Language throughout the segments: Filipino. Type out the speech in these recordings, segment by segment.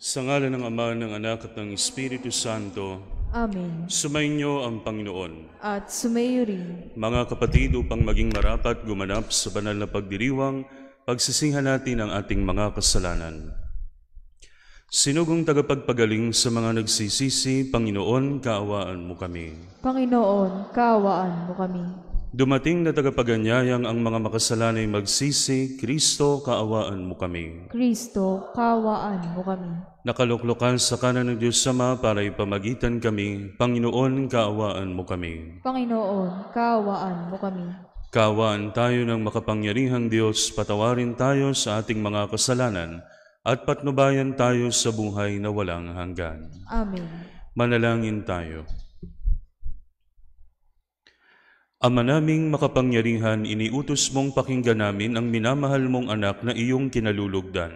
Sa ngalan ng Ama, ng Anak at ng Espiritu Santo. Amen. Sumainyo ang Panginoon. At sumayo rin. Mga kapatid, upang maging marapat gumanap sa banal na pagdiriwang, pagsisihan natin ang ating mga kasalanan. Sinugong tagapagpagaling sa mga nagsisisi, Panginoon, kaawaan mo kami. Panginoon, kaawaan mo kami. Dumating na tagapaganyayang ang mga makasalanay magsisi, Kristo, kaawaan mo kami. Kristo, kaawaan mo kami. Nakaluklukan sa kanan ng Diyos Ama para ipamagitan kami, Panginoon, kaawaan mo kami. Panginoon, kaawaan mo kami. Kaawaan tayo ng makapangyarihang Diyos, patawarin tayo sa ating mga kasalanan, at patnubayan tayo sa buhay na walang hanggan. Amen. Manalangin tayo. Ama naming makapangyarihan, iniutos mong pakinggan namin ang minamahal mong anak na iyong kinalulugdan.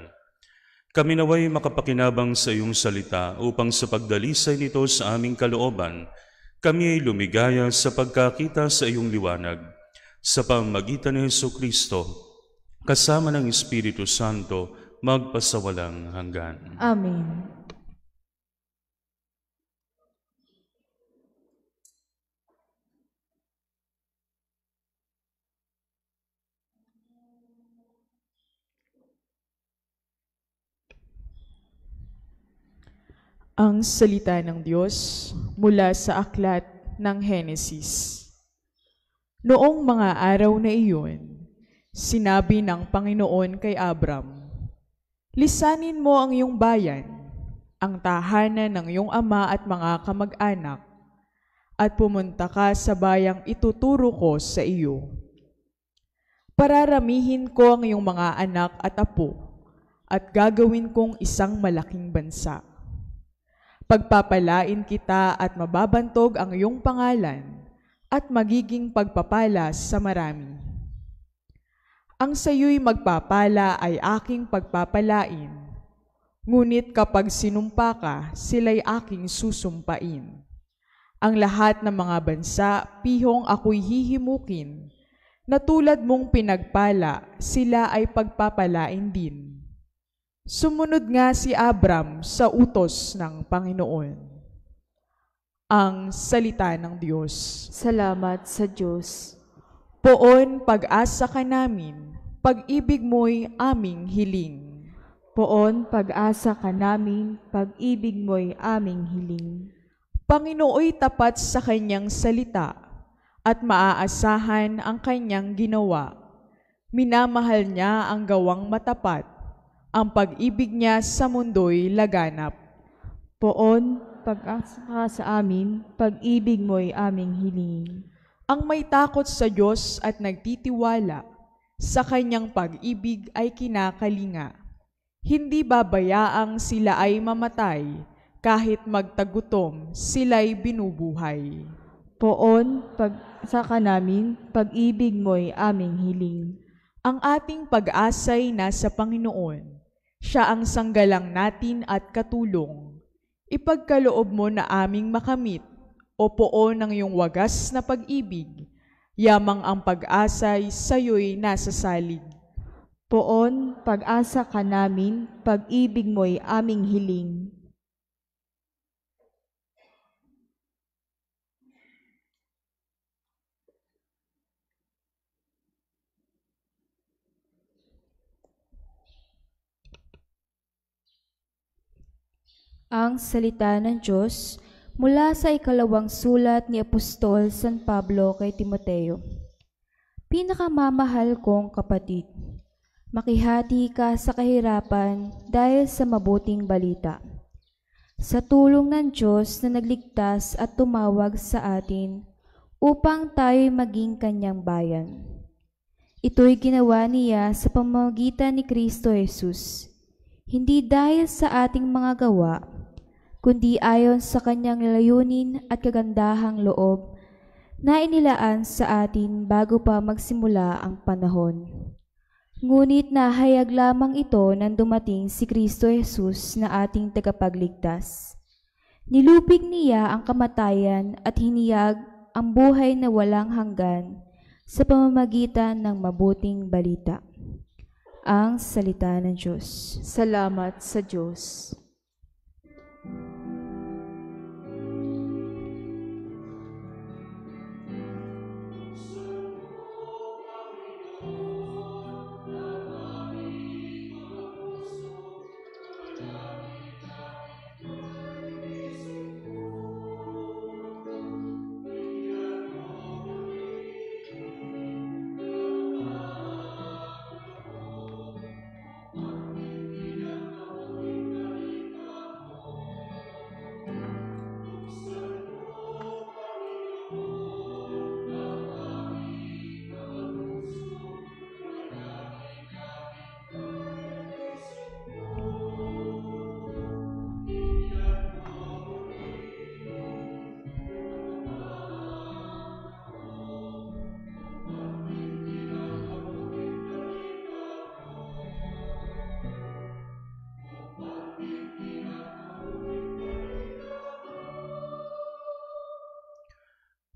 Kami naway makapakinabang sa iyong salita upang sa pagdalisay nito sa aming kalooban, kami ay lumigaya sa pagkakita sa iyong liwanag. Sa pamamagitan ni Jesucristo, kasama ng Espiritu Santo, magpasawalang hanggan. Amen. Ang salita ng Diyos mula sa aklat ng Henesis. Noong mga araw na iyon, sinabi ng Panginoon kay Abram, "Lisanin mo ang iyong bayan, ang tahanan ng iyong ama at mga kamag-anak, at pumunta ka sa bayang ituturo ko sa iyo. Pararamihin ko ang iyong mga anak at apo, at gagawin kong isang malaking bansa. Pagpapalain kita at mababantog ang iyong pangalan at magiging pagpapala sa marami. Ang sayo'y magpapala ay aking pagpapalain, ngunit kapag sinumpa ka, sila'y aking susumpain. Ang lahat ng mga bansa, pihong ako'y hihimukin, na tulad mong pinagpala, sila ay pagpapalain din." Sumunod nga si Abram sa utos ng Panginoon. Ang salita ng Diyos. Salamat sa Diyos. Poon pag-asa ka namin, pag-ibig mo'y aming hiling. Poon pag-asa ka namin, pag-ibig mo'y aming hiling. Panginooy tapat sa kanyang salita, at maaasahan ang kanyang ginawa. Minamahal niya ang gawang matapat, ang pag-ibig niya sa mundo'y laganap. Poon pag-asa ka sa amin, pag-ibig mo'y aming hiling. Ang may takot sa Diyos at nagtitiwala sa kanyang pag-ibig ay kinakalinga. Hindi babayaang sila ay mamatay, kahit magtagutom, sila'y binubuhay. Poon pag-asa ka namin, pag-ibig mo'y aming hiling. Ang ating pag-asa'y nasa Panginoon. Siya ang sanggalang natin at katulong. Ipagkaloob mo na aming makamit, o poon ng iyong wagas na pag-ibig, yamang ang pag-asa'y sa'yo'y nasasalig. Poon pag-asa ka namin, pag-ibig mo'y aming hiling. Ang salita ng Diyos mula sa ikalawang sulat ni Apostol San Pablo kay Timoteo. Pinakamamahal kong kapatid, makihati ka sa kahirapan dahil sa mabuting balita. Sa tulong ng Diyos na nagligtas at tumawag sa atin upang tayo'y maging kanyang bayan. Ito'y ginawa niya sa pamamagitan ni Kristo Jesus, hindi dahil sa ating mga gawa, kundi ayon sa kanyang layunin at kagandahang loob na inilaan sa atin bago pa magsimula ang panahon. Ngunit nahayag lamang ito nang dumating si Kristo Jesus na ating tagapagligtas. Nilupig niya ang kamatayan at hiniyag ang buhay na walang hanggan sa pamamagitan ng mabuting balita. Ang salita ng Diyos. Salamat sa Diyos.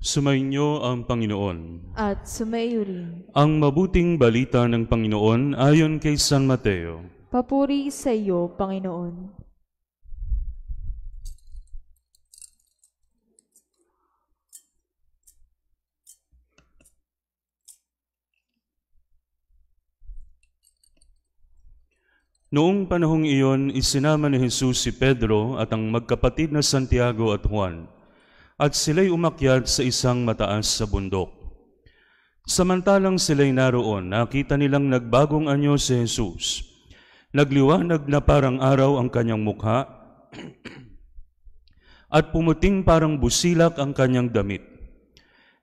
Sumainyo ang Panginoon. At sumaiyo rin. Ang mabuting balita ng Panginoon ayon kay San Mateo. Papuri sa iyo, Panginoon. Noong panahong iyon, isinama ni Jesus si Pedro at ang magkapatid na Santiago at Juan, at sila'y umakyat sa isang mataas sa bundok. Samantalang sila'y naroon, nakita nilang nagbagong anyo si Jesus. Nagliwanag na parang araw ang kanyang mukha, at pumuting parang busilak ang kanyang damit.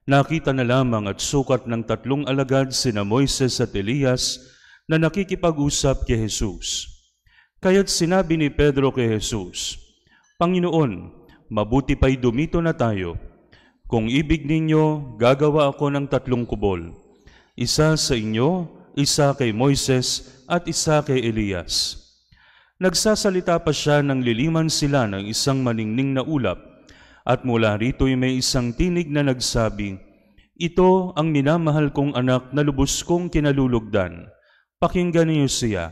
Nakita na lamang at sukat ng 3 alagad sina Moises at Elias na nakikipag-usap kay Jesus. Kaya't sinabi ni Pedro kay Jesus, Panginoon, mabuti pa'y dumito na tayo. Kung ibig ninyo, gagawa ako ng 3 kubol. Isa sa inyo, isa kay Moises, at isa kay Elias. Nagsasalita pa siya nang liliman sila ng isang maningning na ulap, at mula rito'y may isang tinig na nagsabi, Ito ang minamahal kong anak na lubos kong kinalulugdan. Pakinggan niyo siya.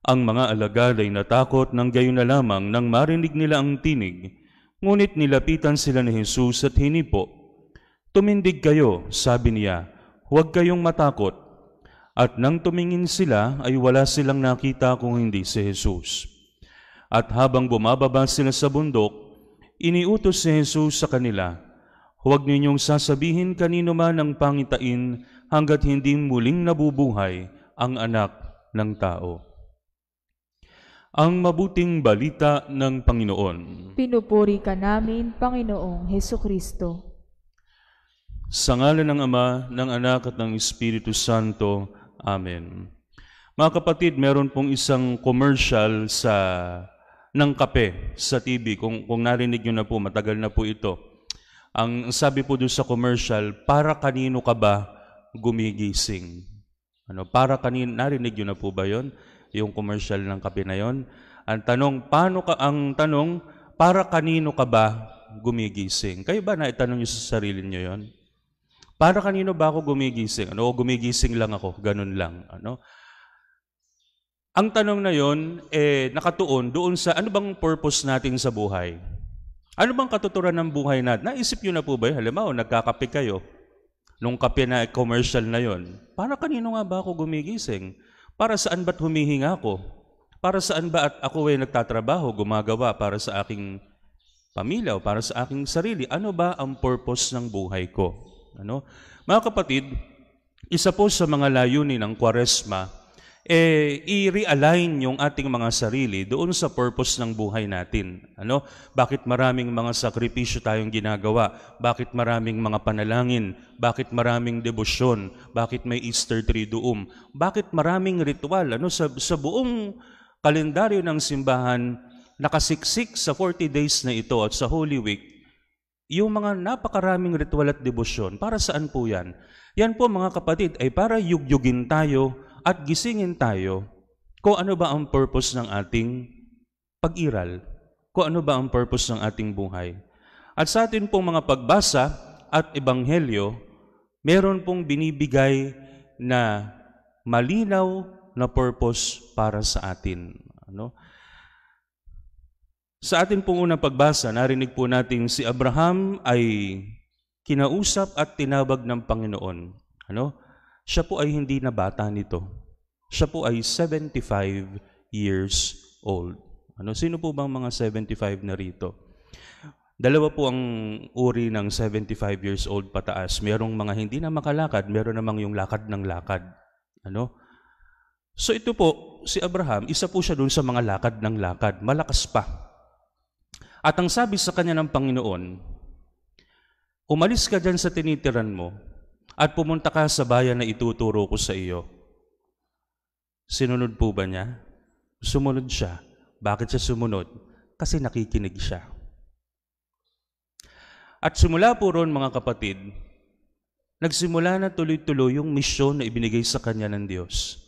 Ang mga alagad ay natakot ng gayon na lamang nang marinig nila ang tinig, ngunit nilapitan sila ni Jesus at hinipo. Tumindig kayo, sabi niya, huwag kayong matakot. At nang tumingin sila ay wala silang nakita kung hindi si Jesus. At habang bumababa sila sa bundok, iniutos si Jesus sa kanila, huwag ninyong sasabihin kanino man ang pangitain hanggat hindi muling nabubuhay ang anak ng tao. Ang mabuting balita ng Panginoon. Pinupuri ka namin, Panginoong Hesukristo. Sa ngalan ng Ama, ng Anak at ng Espiritu Santo. Amen. Mga kapatid, meron pong isang commercial ng kape sa TV. Kung narinig nyo na po, matagal na po ito. Ang sabi po doon sa commercial, para kanino ka ba gumigising? Para kanino, narinig nyo na po ba yon? Yung commercial ng kape na yon. Ang tanong, para kanino ka ba gumigising? Kayo ba naitanong nyo sa sarili nyo yon? Para kanino ba ako gumigising? Gumigising lang ako, ganun lang. Ang tanong na yon, nakatuon doon sa ano bang purpose natin sa buhay? Ano bang katuturan ng buhay natin? Naisip nyo na po ba? Halimbawa, nagkakape kayo. Nung kape na commercial na yon, para kanino nga ba ako gumigising? Para saan ba't humihinga ako? Para saan ba at ako ay nagtatrabaho, gumagawa para sa aking pamilya o para sa aking sarili? Ano ba ang purpose ng buhay ko? Mga kapatid, isa po sa mga layunin ng Kwaresma, i-realign yung ating mga sarili doon sa purpose ng buhay natin. Bakit maraming mga sakripisyo tayong ginagawa? Bakit maraming mga panalangin? Bakit maraming debosyon? Bakit may Easter Triduum? Bakit maraming ritual? Sa buong kalendaryo ng simbahan, nakasiksik sa 40 days na ito at sa Holy Week, yung mga napakaraming ritual at debosyon. Para saan po yan? Yan po mga kapatid ay para yugyugin tayo at gisingin tayo kung ano ba ang purpose ng ating pag-iral, kung ano ba ang purpose ng ating buhay. At sa atin pong mga pagbasa at ebanghelyo, meron pong binibigay na malinaw na purpose para sa atin. Sa atin pong unang pagbasa, narinig po natin si Abraham ay kinausap at tinawag ng Panginoon. Siya po ay hindi na bata nito. Siya po ay 75 years old. Sino po bang mga 75 na rito? Dalawa po ang uri ng 75 years old pataas. Merong mga hindi na makalakad, meron namang yung lakad ng lakad. So ito po, si Abraham, isa po siya doon sa mga lakad ng lakad. Malakas pa. At ang sabi sa kanya ng Panginoon, umalis ka dyan sa tinitiran mo at pumunta ka sa bayan na ituturo ko sa iyo. Sinunod po ba niya? Sumunod siya. Bakit siya sumunod? Kasi nakikinig siya. At simula po roon mga kapatid, nagsimula na tuloy-tuloy yung misyon na ibinigay sa kanya ng Diyos.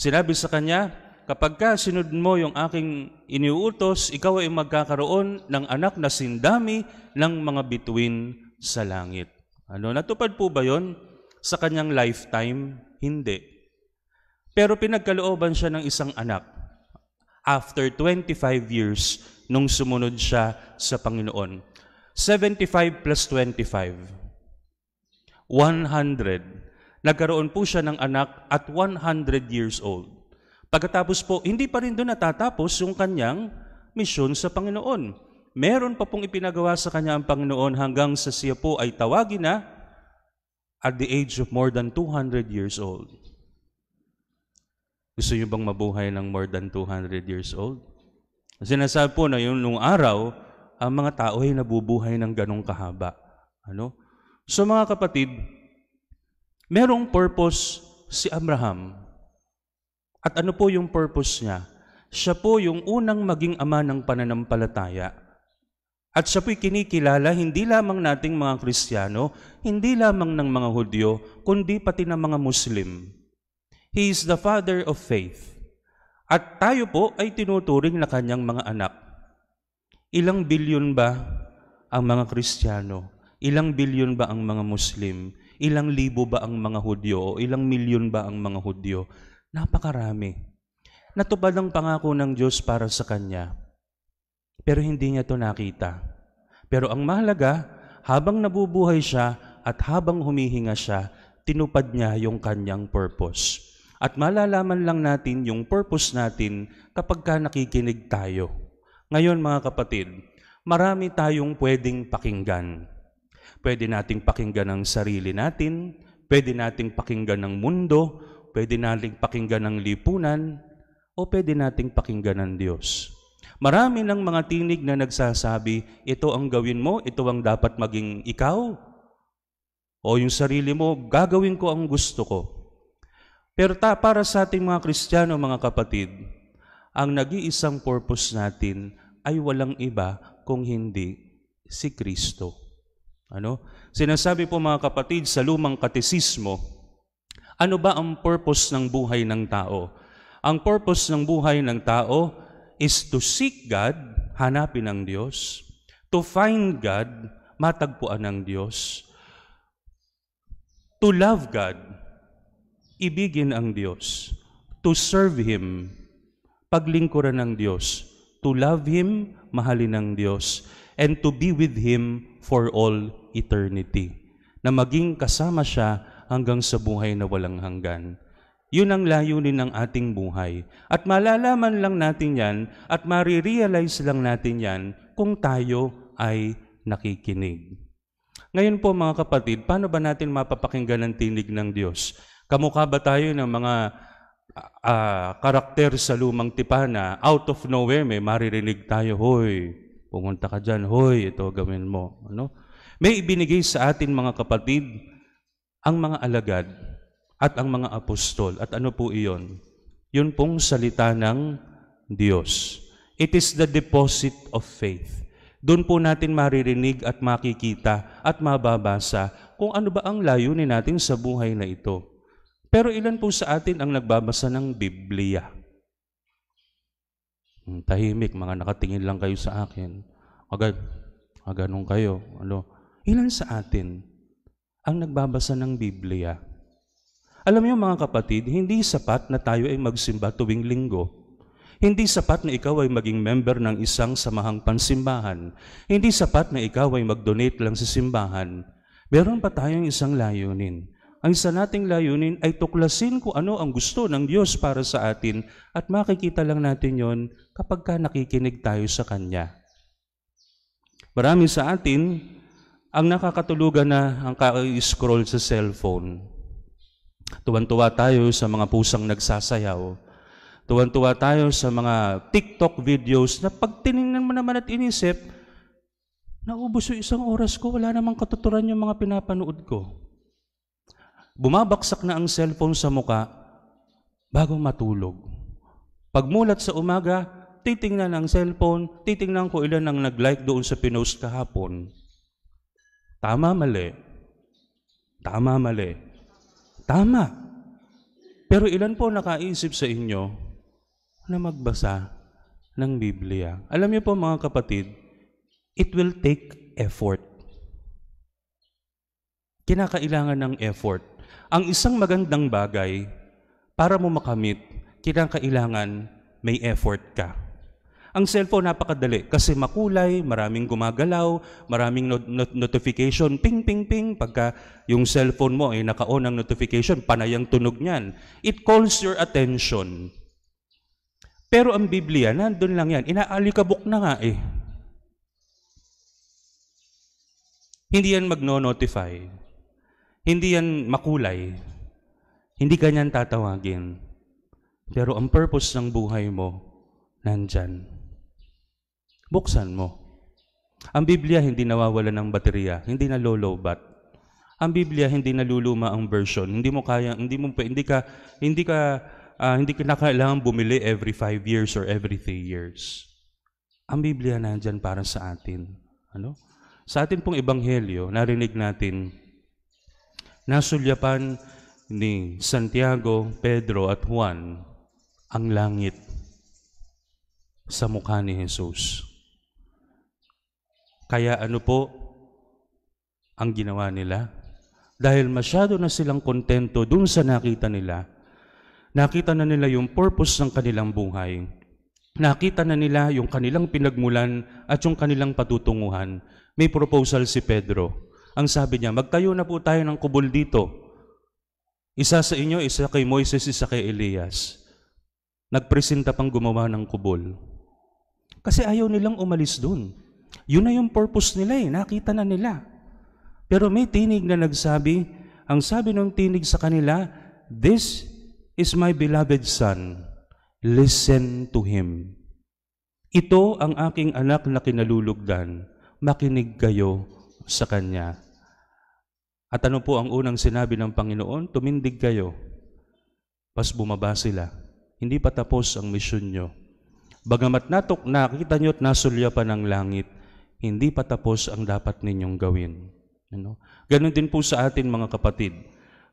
Sinabi sa kanya, kapag ka sinunod mo yung aking iniuutos, ikaw ay magkakaroon ng anak na sindami ng mga bituin sa langit. Natupad po ba yon sa kanyang lifetime? Hindi. Pero pinagkalooban siya ng isang anak after 25 years nung sumunod siya sa Panginoon. 75 plus 25. 100. Nagkaroon po siya ng anak at 100 years old. Pagkatapos po, hindi pa rin doon natatapos yung kanyang misyon sa Panginoon. Meron pa pong ipinagawa sa kanya ang Panginoon hanggang sa siya po ay tawagin na at the age of more than 200 years old. Gusto niyo bang mabuhay ng more than 200 years old? Sinasabi po na yung nung araw, ang mga tao ay nabubuhay ng ganong kahaba. So mga kapatid, merong purpose si Abraham. At ano po yung purpose niya? Siya po yung unang maging ama ng pananampalataya. At siya po'y kinikilala hindi lamang nating mga Kristiyano, hindi lamang ng mga Hudyo, kundi pati ng mga Muslim. He is the father of faith. At tayo po ay tinuturing na kanyang mga anak. Ilang bilyon ba ang mga Kristiyano? Ilang bilyon ba ang mga Muslim? Ilang libo ba ang mga Hudyo? O ilang milyon ba ang mga Hudyo? Napakarami. Natupad ang pangako ng Diyos para sa kanya. Pero hindi niya ito nakita. Pero ang mahalaga, habang nabubuhay siya at habang humihinga siya, tinupad niya yung kanyang purpose. At malalaman lang natin yung purpose natin kapag ka nakikinig tayo. Ngayon mga kapatid, marami tayong pwedeng pakinggan. Pwede nating pakinggan ang sarili natin, pwede nating pakinggan ng mundo, pwede nating pakinggan ng lipunan, o pwede nating pakinggan ng Diyos. Marami ng mga tinig na nagsasabi, ito ang gawin mo, ito ang dapat maging ikaw. O yung sarili mo, gagawin ko ang gusto ko. Pero para sa ating mga Kristiyano, mga kapatid, ang nag-iisang purpose natin ay walang iba kung hindi si Kristo. Sinasabi po mga kapatid sa lumang katekismo, ano ba ang purpose ng buhay ng tao? Ang purpose ng buhay ng tao is to seek God, hanapin ang Diyos, to find God, matagpuan ang Diyos, to love God, ibigin ang Diyos, to serve Him, paglingkuran ng Diyos, to love Him, mahalin ng Diyos, and to be with Him for all eternity, na maging kasama siya hanggang sa buhay na walang hanggan. Yun ang layunin ng ating buhay. At malalaman lang natin yan at marirealize lang natin yan kung tayo ay nakikinig. Ngayon po mga kapatid, paano ba natin mapapakinggan ang tinig ng Diyos? Kamukha ba tayo ng mga karakter sa lumang tipana, out of nowhere may maririnig tayo, hoy, pumunta ka dyan, hoy, ito gawin mo. May ibinigay sa atin mga kapatid ang mga alagad at ang mga apostol. At ano po iyon? Yun pong salita ng Diyos. It is the deposit of faith. Doon po natin maririnig at makikita at mababasa kung ano ba ang layunin natin sa buhay na ito. Pero ilan po sa atin ang nagbabasa ng Biblia? Tahimik, mga nakatingin lang kayo sa akin. Ganun kayo. Ilan sa atin ang nagbabasa ng Biblia? Alam niyo mga kapatid, hindi sapat na tayo ay magsimba tuwing linggo. Hindi sapat na ikaw ay maging member ng isang samahang pansimbahan. Hindi sapat na ikaw ay mag-donate lang sa simbahan. Meron pa tayong isang layunin. Ang isa nating layunin ay tuklasin kung ano ang gusto ng Diyos para sa atin at makikita lang natin yon kapag ka nakikinig tayo sa Kanya. Marami sa atin ang nakakatulugan na ang ka-scroll sa cellphone. Tuwan-tuwa tayo sa mga pusang nagsasayaw. Tuwan-tuwa tayo sa mga TikTok videos na pag tinignan mo naman at inisip, naubos yung isang oras ko, wala namang katuturan yung mga pinapanood ko. Bumabaksak na ang cellphone sa muka bago matulog. Pagmulat sa umaga, titingnan ang cellphone, titingnan ko ilan ang nag-like doon sa pinost kahapon. Tama, mali. Tama, mali. Tama. Pero ilan po nakaisip sa inyo na magbasa ng Biblia? Alam niyo po mga kapatid, it will take effort. kinakailangan ng effort. Ang isang magandang bagay, para mo makamit, kinakailangan may effort ka. Ang cellphone napakadali kasi makulay, maraming gumagalaw, maraming notification, ping, ping, ping. Pagka yung cellphone mo ay naka-on ang notification, panay ang tunog niyan. It calls your attention. Pero ang Biblia, nandun lang yan. Inaalikabok na nga eh. Hindi yan magno-notify. Hindi yan makulay. Hindi ka niyan tatawagin. Pero ang purpose ng buhay mo, nandyan. Buksan mo. Ang Biblia hindi nawawala ng baterya, hindi nalolobat. Ang Biblia hindi naluluma ang version. Hindi ka kailangan bumili every 5 years or every 3 years. Ang Biblia nandyan para sa atin. Ano? Sa atin pong ebanghelyo, narinig natin, nasulyapan ni Santiago, Pedro at Juan ang langit sa mukha ni Jesus. Kaya ano po ang ginawa nila? Dahil masyado na silang kontento dun sa nakita nila, nakita na nila yung purpose ng kanilang buhay, nakita na nila yung kanilang pinagmulan at yung kanilang patutunguhan. May proposal si Pedro. Ang sabi niya, magtayo na po tayo ng kubol dito. Isa sa inyo, isa kay Moises, isa kay Elias. Nagpresenta pang gumawa ng kubol. Kasi ayaw nilang umalis dun. Yun na yung purpose nila eh, nakita na nila. Pero may tinig na nagsabi, ang sabi ng tinig sa kanila, "This is my beloved son, listen to him." Ito ang aking anak na kinalulugdan, makinig kayo sa kanya. At ano po ang unang sinabi ng Panginoon? Tumindig kayo. Pas bumaba sila. Hindi pa tapos ang misyon nyo. Bagamat nakita nyo at nasulyapan ng langit, hindi pa tapos ang dapat ninyong gawin. Ganon din po sa atin mga kapatid.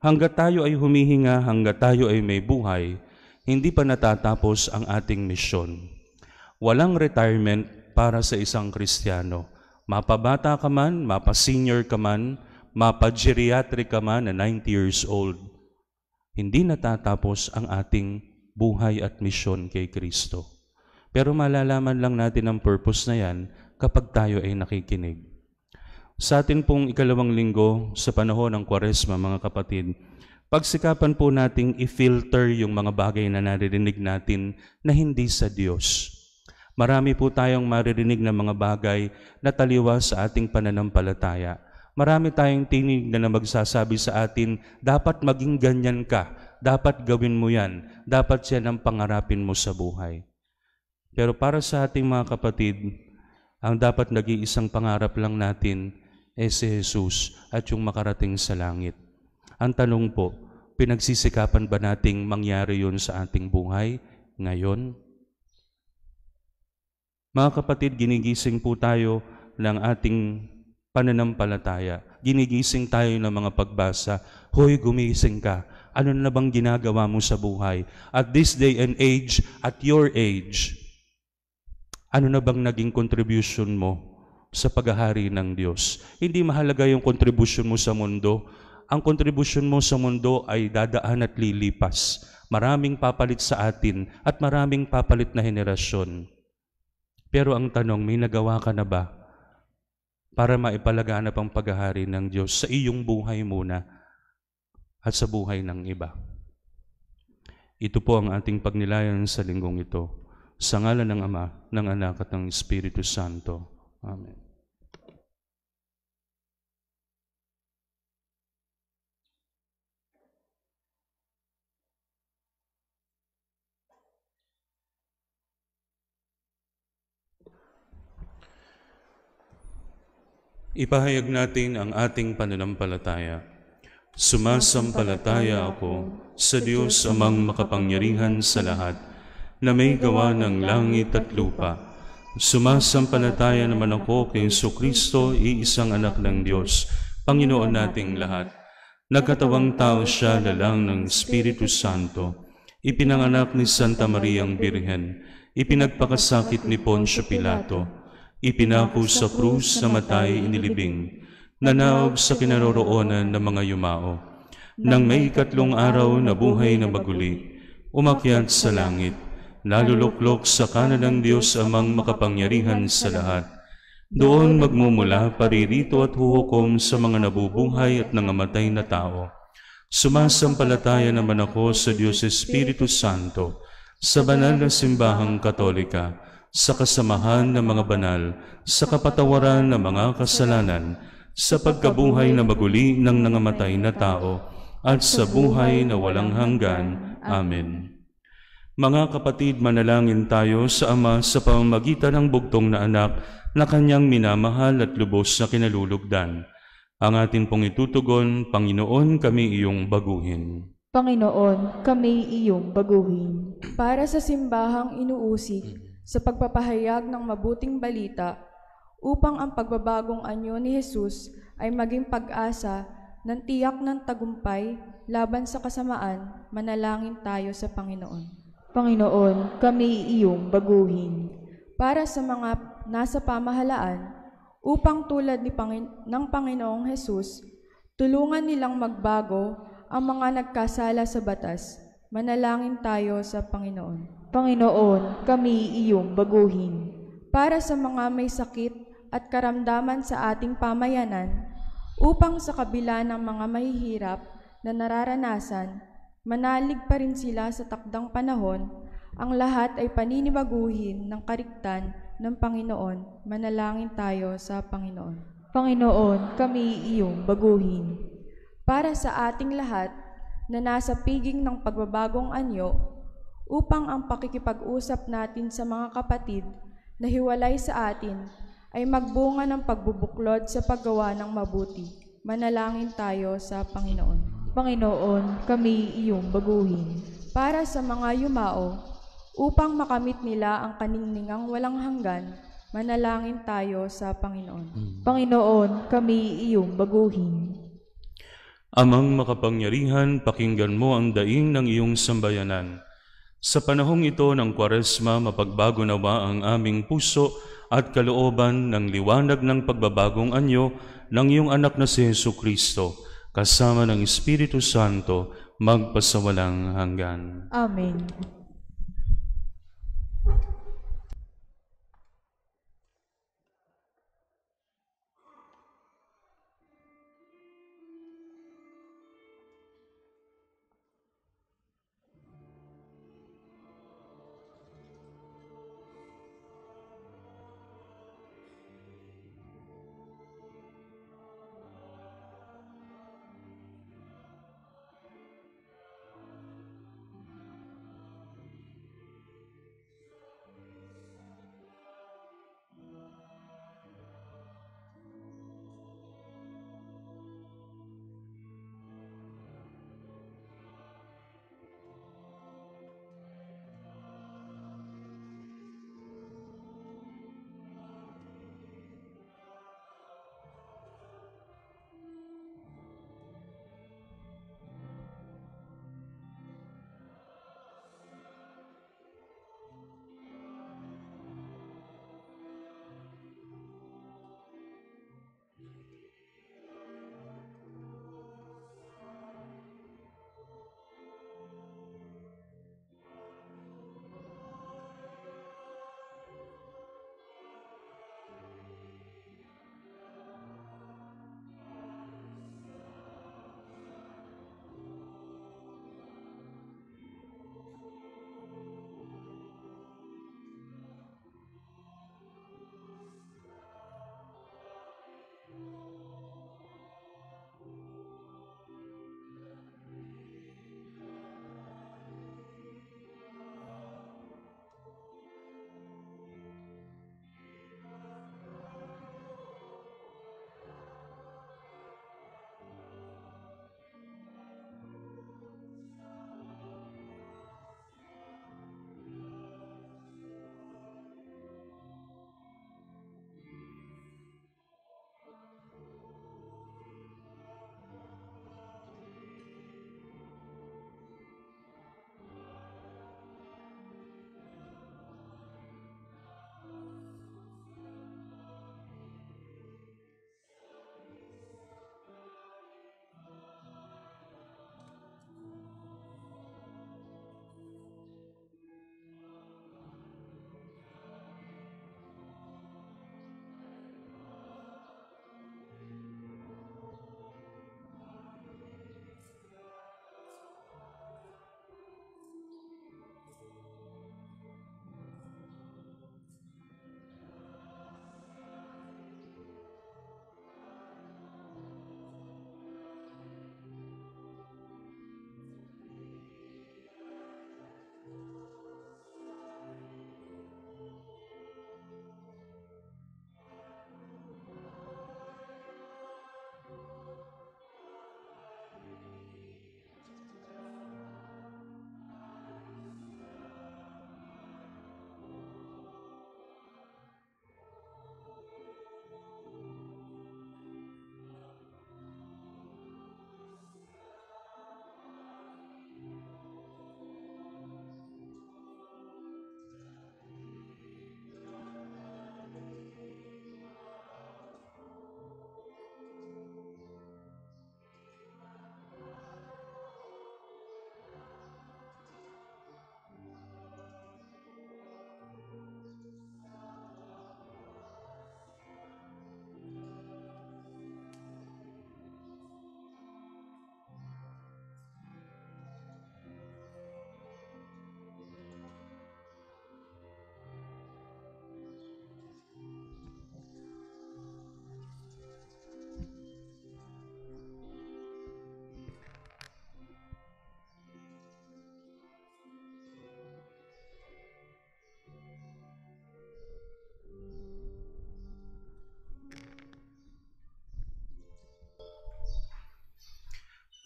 Hanggat tayo ay humihinga, hanggat tayo ay may buhay, hindi pa natatapos ang ating misyon. Walang retirement para sa isang Kristiyano. Mapabata ka man, mapa-senior ka man, mapa-geriatric ka man na 90 years old, hindi natatapos ang ating buhay at misyon kay Kristo. Pero malalaman lang natin ang purpose na yan kapag tayo ay nakikinig. Sa atin pong ikalawang linggo sa panahon ng Kwaresma, mga kapatid, pagsikapan po nating i-filter yung mga bagay na naririnig natin na hindi sa Diyos. Marami po tayong maririnig na mga bagay na taliwas sa ating pananampalataya. Marami tayong tinig na magsasabi sa atin, dapat maging ganyan ka, dapat gawin mo yan, dapat yan ang pangarapin mo sa buhay. Pero para sa ating mga kapatid, ang dapat nag-iisang pangarap lang natin ay si Jesus at yung makarating sa langit. Ang tanong po, pinagsisikapan ba nating mangyari yun sa ating buhay ngayon? Mga kapatid, ginigising po tayo ng ating pananampalataya. Ginigising tayo ng mga pagbasa. Hoy, gumising ka. Ano na bang ginagawa mo sa buhay? At this day and age, at your age, ano na bang naging contribution mo sa paghahari ng Diyos? Hindi mahalaga yung contribution mo sa mundo. Ang contribution mo sa mundo ay dadaan at lilipas. Maraming papalit sa atin at maraming papalit na henerasyon. Pero ang tanong, may nagawa ka na ba para maipalaganap ang paghahari ng Diyos sa iyong buhay muna at sa buhay ng iba? Ito po ang ating pagnilayan sa linggong ito. Sa ngalan ng Ama, ng Anak at ng Espiritu Santo. Amen. Ipahayag natin ang ating pananampalataya. Sumasampalataya ako sa Diyos amang makapangyarihan sa lahat, na may gawa ng langit at lupa. Sumasampalataya naman ako kay Jesucristo, iisang anak ng Diyos, Panginoon nating lahat. Nagkatawang tao siya lalang ng Espiritu Santo. Ipinanganak ni Santa Mariang Birhen. Ipinagpakasakit ni Poncio Pilato. Ipinako sa krus, namatay, inilibing. nanaog sa kinaroroonan ng mga yumao. Nang may ikatlong araw na buhay na maguli, umakyat sa langit, naluluklok sa kanan ng Diyos Amang makapangyarihan sa lahat. Doon magmumula paririto at huhukom sa mga nabubuhay at nangamatay na tao. Sumasampalataya naman ako sa Diyos Espiritu Santo, sa banal na simbahang Katolika, sa kasamahan ng mga banal, sa kapatawaran ng mga kasalanan, sa pagkabuhay na maguli ng nangamatay na tao, at sa buhay na walang hanggan. Amen. Mga kapatid, manalangin tayo sa Ama sa pamamagitan ng bugtong na anak na kanyang minamahal at lubos na kinalulugdan. Ang atin pong itutugon, Panginoon, kami iyong baguhin. Panginoon, kami iyong baguhin. Para sa simbahang inuusig sa pagpapahayag ng mabuting balita upang ang pagbabagong anyo ni Jesus ay maging pag-asa ng tiyak ng tagumpay laban sa kasamaan, manalangin tayo sa Panginoon. Panginoon, kami iyong baguhin. Para sa mga nasa pamahalaan, upang tulad ng Panginoong Jesus, tulungan nilang magbago ang mga nagkasala sa batas. Manalangin tayo sa Panginoon. Panginoon, kami iyong baguhin. Para sa mga may sakit at karamdaman sa ating pamayanan, upang sa kabila ng mga mahihirap na nararanasan, manalig pa rin sila sa takdang panahon, ang lahat ay paninibaguhin ng kariktan ng Panginoon. Manalangin tayo sa Panginoon. Panginoon, kami iyong baguhin. Para sa ating lahat na nasa piging ng pagbabagong anyo, upang ang pakikipag-usap natin sa mga kapatid na hiwalay sa atin ay magbunga ng pagbubuklod sa paggawa ng mabuti. Manalangin tayo sa Panginoon. Panginoon, kami iyong baguhin. Para sa mga yumao, upang makamit nila ang kaningningang walang hanggan, manalangin tayo sa Panginoon. Panginoon, kami iyong baguhin. Amang makapangyarihan, pakinggan mo ang daing ng iyong sambayanan. Sa panahong ito ng Kwaresma, mapagbago nawa ang aming puso at kalooban ng liwanag ng pagbabagong anyo ng iyong anak na si Jesucristo, kasama ng Espiritu Santo, magpasawalang hanggan. Amen.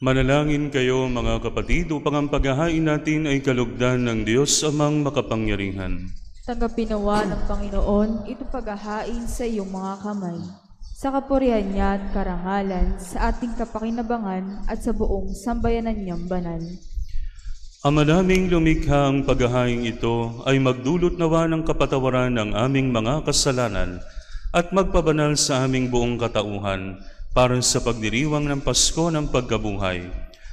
Manalangin kayo mga kapatid upang ang paghahain natin ay kalugdan ng Diyos amang makapangyarihan. Tanggapin nawa ng Panginoon itong paghahain sa iyong mga kamay, sa kapurihan niya at karangalan, sa ating kapakinabangan at sa buong sambayanan niyang banal. Ama naming lumikha, ang paghahain ito ay magdulot nawa ng kapatawaran ng aming mga kasalanan at magpabanal sa aming buong katauhan para sa pagdiriwang ng Pasko ng pagkabuhay.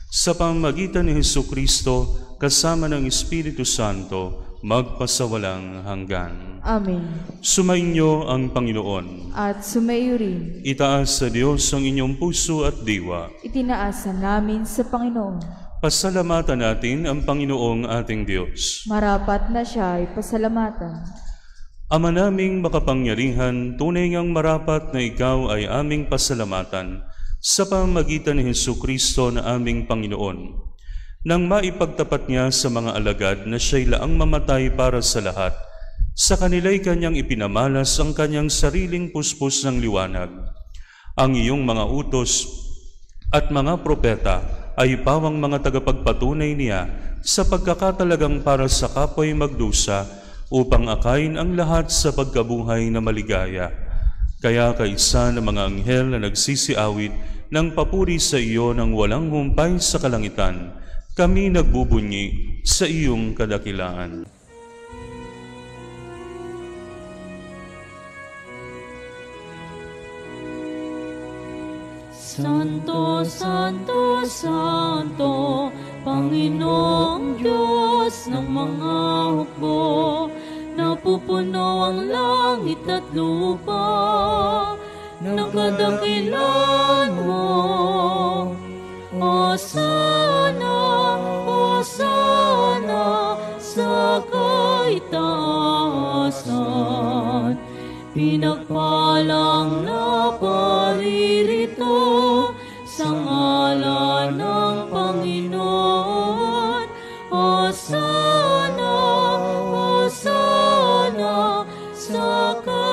Sa pamamagitan ni Hesukristo, kasama ng Espiritu Santo, magpasawalang hanggan. Amen. Sumainyo ang Panginoon. At sumayo rin, Itaas sa Diyos ang inyong puso at diwa. itinaasan namin sa Panginoon. Pasalamatan natin ang Panginoong ating Diyos. Marapat na siya ay pasalamatan. Ama naming makapangyarihan, tunay ngang marapat na ikaw ay aming pasalamatan sa pamamagitan ni Hesukristo na aming Panginoon. Nang maipagtapat niya sa mga alagad na siya'y laang mamatay para sa lahat, sa kanila'y kanyang ipinamalas ang kanyang sariling puspos ng liwanag. Ang iyong mga utos at mga propeta ay pawang mga tagapagpatunay niya sa pagkakatalagang para sa kapwa'y magdusa upang akayin ang lahat sa pagkabuhay na maligaya. Kaya kaisa ng mga anghel na nagsisiawit ng papuri sa iyo ng walang humpay sa kalangitan, kami nagbubunyi sa iyong kadakilaan. Santo, Santo, Santo, Panginoong Diyos ng mga hukbo, napupuno ang langit at lupa ng kadakilan mo. Hosana, Hosana sa kaitaasan, pinagpalang na paririto sa ngalan ng Panginoon. Hosana, Hosana sa kaitaasan.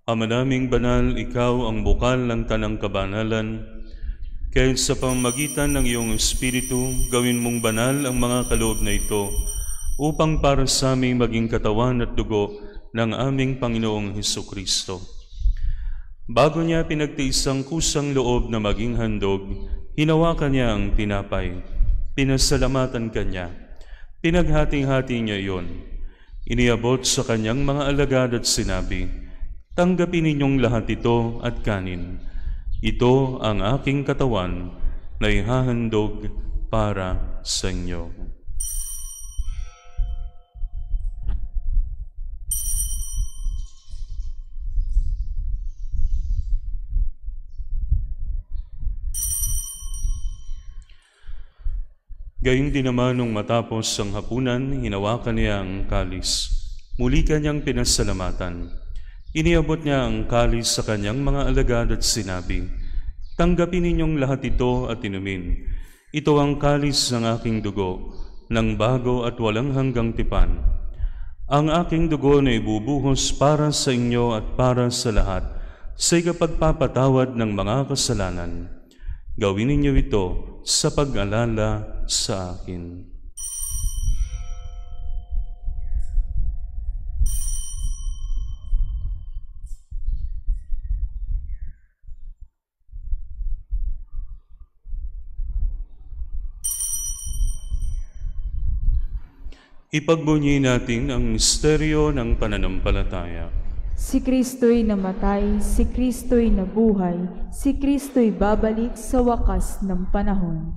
Ama naming banal, ikaw ang bukal ng tanang kabanalan. Kaya sa pamamagitan ng iyong Espiritu, gawin mong banal ang mga kaloob na ito, upang para sa aming maging katawan at dugo ng aming Panginoong Hesukristo. Bago niya pinagtiis ang kusang loob na maging handog, hinawakan niya ang tinapay, pinasalamatan kanya, pinaghati-hati niya iyon, iniabot sa kanyang mga alagad at sinabi, "Tanggapin ninyong lahat ito at kanin. Ito ang aking katawan na ihahandog para sa inyo." Gayun din naman nung matapos ang hapunan, hinawakan niya ang kalis. Muli kanyang pinasalamatan. Iniabot niya ang kalis sa kanyang mga alagad at sinabi, "Tanggapin ninyong lahat ito at inumin. Ito ang kalis ng aking dugo, ng bago at walang hanggang tipan. Ang aking dugo na ibubuhos para sa inyo at para sa lahat, sa ikapagpapatawad ng mga kasalanan. Gawin ninyo ito sa pag-alala sa akin." Ipagbunyi natin ang misteryo ng pananampalataya. Si Kristo'y namatay, si Kristo'y nabuhay, si Kristo'y babalik sa wakas ng panahon.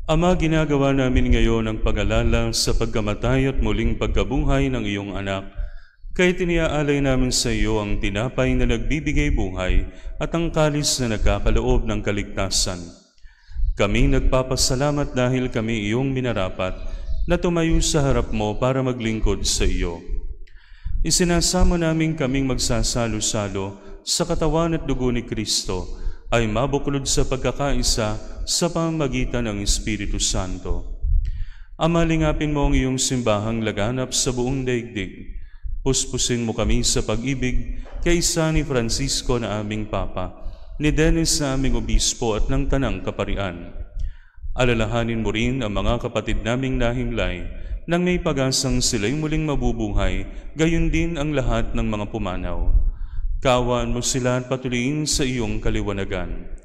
Ama, ginagawa namin ngayon ang pag-alala sa pagkamatay at muling pagkabuhay ng iyong anak. Kaya tiniaalay namin sa iyo ang tinapay na nagbibigay buhay at ang kalis na nagkakaloob ng kaligtasan. Kami nagpapasalamat dahil kami iyong minarapat na tumayo sa harap mo para maglingkod sa iyo. Isinasamo namin kaming magsasalo-salo sa katawan at dugo ni Kristo ay mabuklod sa pagkakaisa sa pamamagitan ng Espiritu Santo. Ama, lingapin mo ang iyong simbahang laganap sa buong daigdig. Puspusin mo kami sa pag-ibig kay ni Francisco na aming Papa, ni Dennis na aming Obispo at ng Tanang Kaparian. Alalahanin mo rin ang mga kapatid naming nahimlay nang may pag-asang sila'y muling mabubuhay, gayon din ang lahat ng mga pumanaw. Kaawaan mo sila at patuloyin sa iyong kaliwanagan.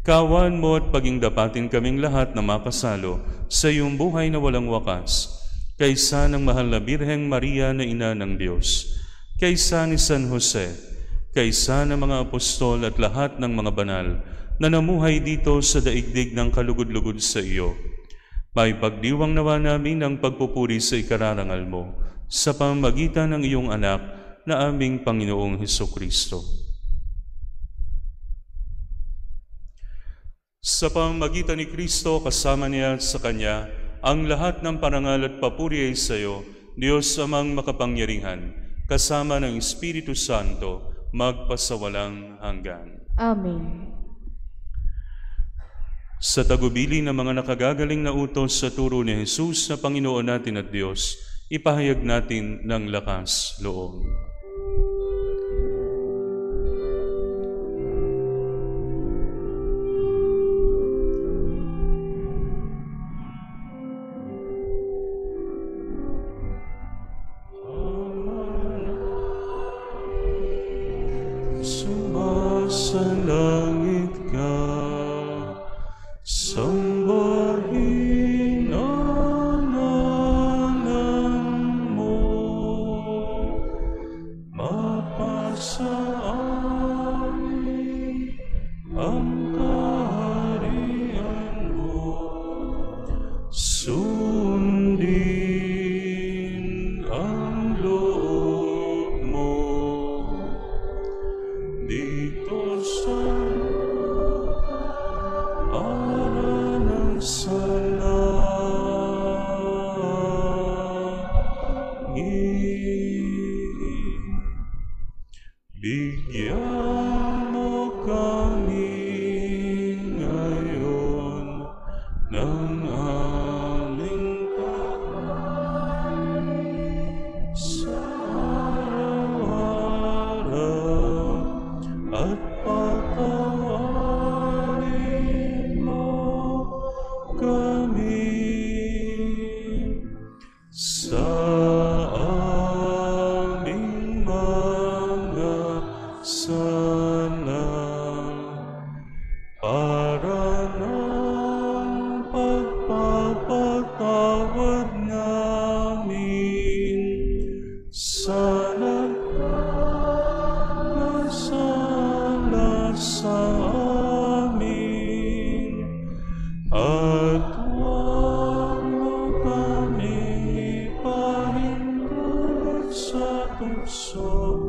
Kaawaan mo at paging dapatin kaming lahat na makasalo sa iyong buhay na walang wakas, kaysa ng mahal na Birheng Maria na Ina ng Diyos, kaysa ni San Jose, kaysa ng mga apostol at lahat ng mga banal na namuhay dito sa daigdig ng kalugod-lugod sa iyo. May pagdiwang nawa namin ang pagpupuri sa ikararangal mo sa pamamagitan ng iyong anak na aming Panginoong Hesukristo. Sa pamamagitan ni Kristo, kasama niya at sa Kanya, ang lahat ng parangal at papuri ay sa iyo, Diyos amang makapangyarihan, kasama ng Espiritu Santo, magpasawalang hanggan. Amen. Sa tagubili ng mga nakagagaling na utos sa turo ni Jesus na Panginoon natin at Diyos, ipahayag natin ng lakas loob. Sumasalangit ka, sambahin ang ngalan mo, mapasa amin ang kaharian mo, sundin ang loob mo dito sa bigyan mo kami ngayon ng aming pagkain sa araw-araw at patawarin mo kami sa aming mga sala para ng pagpapatawad namin sa nagkakasala sa amin at huwag mo kami ipahintulot sa tukso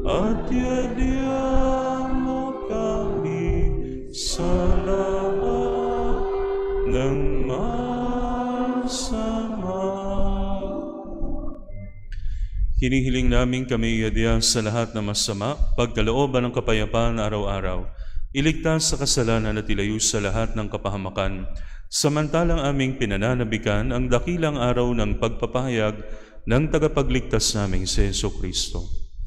at yadyan mo kami sa lahat ng masama. Hinihiling namin kami iadya sa lahat ng masama, pagkalooban ng kapayapaan araw-araw, iligtas sa kasalanan at ilayo sa lahat ng kapahamakan, samantalang aming pinananabikan ang dakilang araw ng pagpapahayag ng tagapagligtas naming si Jesucristo.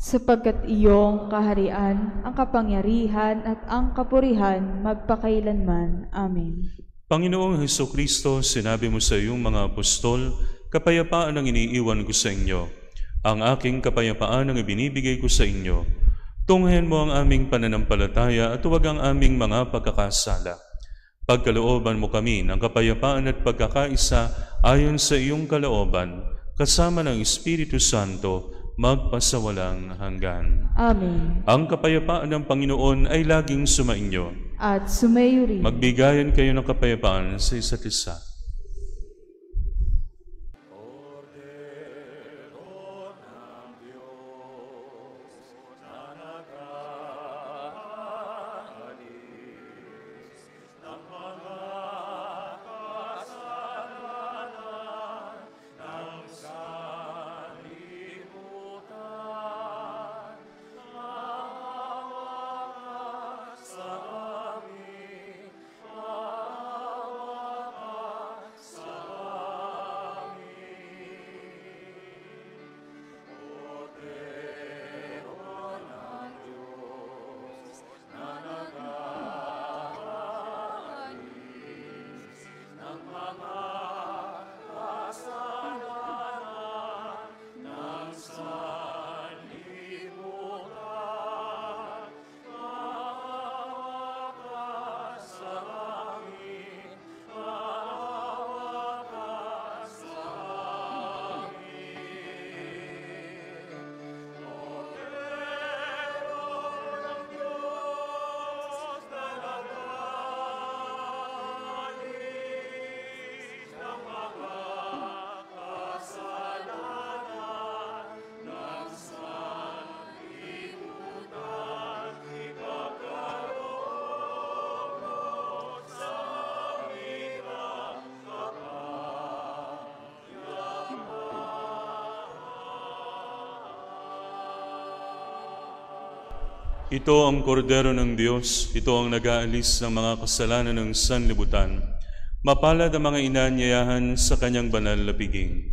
Sapagkat iyong kaharian, ang kapangyarihan at ang kapurihan magpakailanman. Amen. Panginoong Jesucristo, sinabi mo sa iyong mga apostol, kapayapaan ang iniiwan ko sa inyo. Ang aking kapayapaan ang ibinibigay ko sa inyo. Tunghayan mo ang aming pananampalataya at huwag ang aming mga pagkakasala. Pagkalooban mo kami ng kapayapaan at pagkakaisa ayon sa iyong kalooban, kasama ng Espiritu Santo, magpasawalang hanggan. Amen. Ang kapayapaan ng Panginoon ay laging sumainyo. At sumayo rin. Magbigayan kayo ng kapayapaan sa isa't isa. Ito ang kordero ng Diyos, ito ang nag-aalis ng mga kasalanan ng sanlibutan. Mapalad ang mga inanyayahan sa kanyang banal na piging.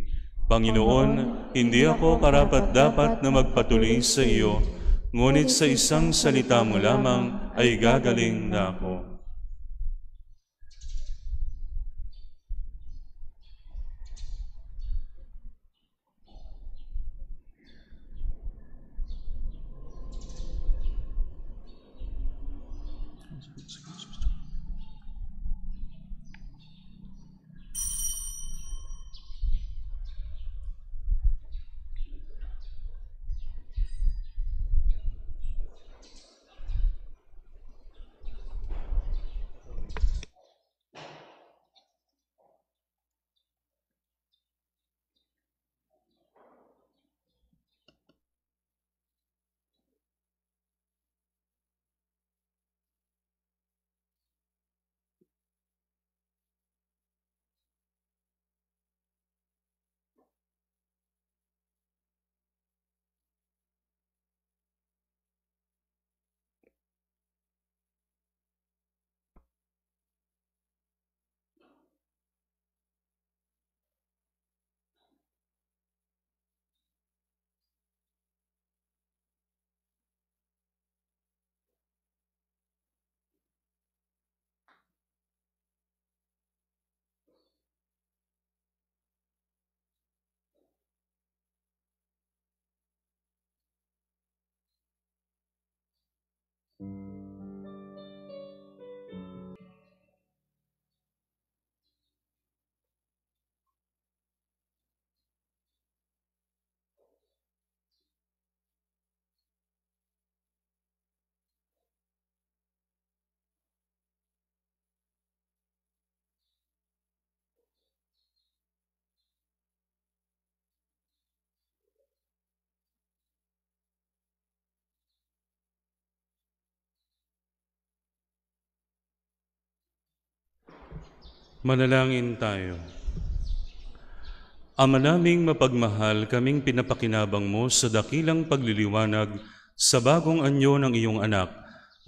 Panginoon, hindi ako karapat-dapat na magpatuloy sa iyo, ngunit sa isang salita mo lamang ay gagaling na ako. Manalangin tayo. Ama naming mapagmahal, kaming pinapakinabang mo sa dakilang pagliliwanag sa bagong anyo ng iyong anak,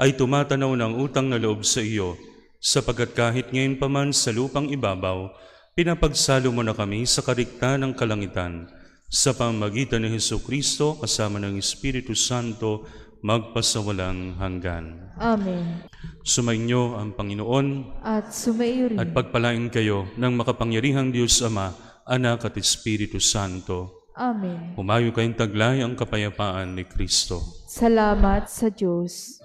ay tumatanaw ng utang na loob sa iyo, sapagkat kahit ngayon pa man sa lupang ibabaw, pinapagsalo mo na kami sa karikta ng kalangitan, sa pamamagitan ni Hesukristo kasama ng Espiritu Santo, magpasawalang hanggan. Amen. Sumainyo ang Panginoon At sumaiyo rin. at pagpalain kayo ng makapangyarihang Diyos Ama, Anak at Espiritu Santo. Amen. Humayo kayong taglay ang kapayapaan ni Kristo. Salamat sa Diyos.